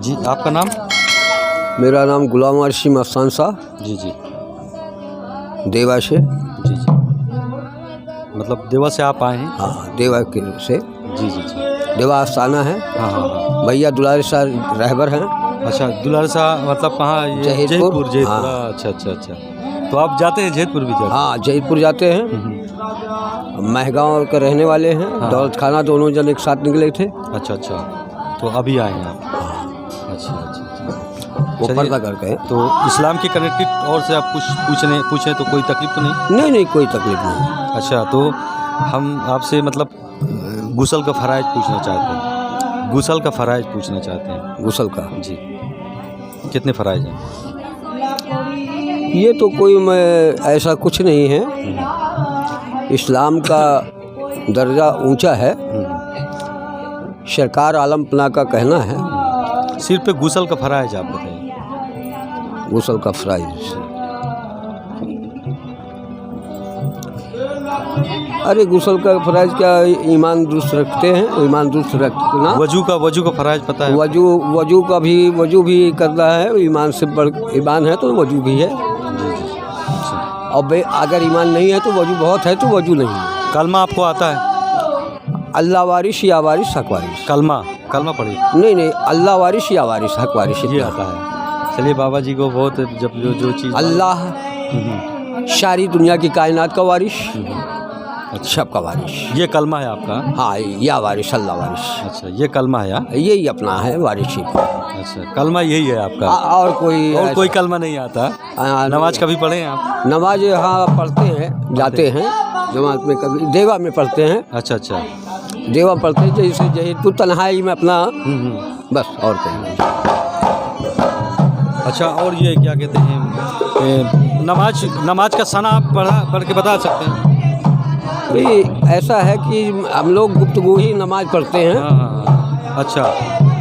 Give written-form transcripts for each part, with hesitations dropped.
जी आपका नाम? मेरा नाम गुलाम वारिस मस्तान शाह, जी जी देवा से। जी जी, मतलब देवा से आप आए हैं? हाँ, देवा के से। जी जी जी, देवा आस्थाना है। हाँ हाँ हाँ। भैया दुलारे शाह रहबर हैं। अच्छा, दुलारे शाह मतलब कहाँ? ये जहीरपुर। जहीरपुर। हाँ। अच्छा अच्छा अच्छा, तो आप जाते हैं जहीरपुर भी जाते हाँ, जहीरपुर जाते हैं। हैं? महगांव के रहने वाले हैं। हाँ। दौलत खाना दोनों जन एक साथ निकले थे। अच्छा अच्छा, तो अभी आए हैं आप? अच्छा अच्छा अच्छा, वो चलिए। पर्दा करके हैं। तो इस्लाम के कनेक्टेड और से आप कुछ पूछें तो कोई तकलीफ तो नहीं? नहीं नहीं, कोई तकलीफ नहीं। अच्छा, तो हम आपसे मतलब गुस्ल का फ़राइज़ पूछना चाहते हैं। गुस्ल का फ़राइज़ पूछना चाहते हैं। गुस्ल का जी, कितने फ़राइज़ हैं? ये तो कोई ऐसा कुछ नहीं है। इस्लाम का दर्जा ऊंचा है। सरकार आलमपना का कहना है। सिर्फ पे गुस्ल का फ़राइज़ आप बताइए। गुस्ल का फ़राइज़, अरे गुस्ल का फ़राइज़ क्या, ईमान दुरुस्त रखते हैं। ईमान दुरुस्त रखना। वजू का फ़राइज़ पता है? वजू भी करना है। ईमान से बढ़ ईमान है तो वजू भी है। जी जी, अच्छा। और अगर ईमान नहीं है तो वजू बहुत है तो वजू नहीं है। कलमा आपको आता है? अल्लाह वारिस या वारिस हक वारिस। कलमा पढ़िए। नहीं नहीं, अल्लाह वारिस या वारिस हक वारिस ये आता है। चलिए, बाबा जी को बहुत जब जो चीज़ अल्लाह सारी दुनिया की कायनात का वारिस, सब का वारिस। ये कलमा है आपका? हाँ, या वारिस अल्लाह वारिस। अच्छा, ये कलमा है? यही अपना है वारिसी। अच्छा, कलमा यही है आपका? और कोई कलमा नहीं आता? नमाज कभी पढ़े हैं आप? नमाज हाँ पढ़ते हैं, जाते हैं जमात में, कभी देवा में पढ़ते हैं। अच्छा अच्छा, देवा पढ़ते हैं, जैसे जहीरपुर तन्हाई में अपना, बस और कोई नहीं। अच्छा, और ये क्या कहते हैं, नमाज का सना आप पढ़ के बता सकते हैं? भाई ऐसा है कि हम लोग गुफ्तगू ही नमाज पढ़ते हैं। हाँ, अच्छा।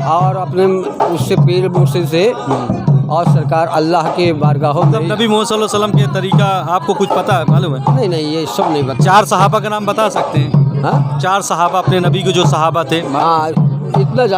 और अपने उससे पीर मुर्शिद से और सरकार अल्लाह के बारगाहों में। नबी मोहम्मद सल्लल्लाहु अलैहि वसल्लम के तरीका आपको कुछ पता है, मालूम है? नहीं नहीं, ये सब नहीं बता। 4 सहाबा का नाम बता सकते हैं? हाँ, 4 सहाबा, अपने नबी के जो सहाबा थे। हाँ, इतना जान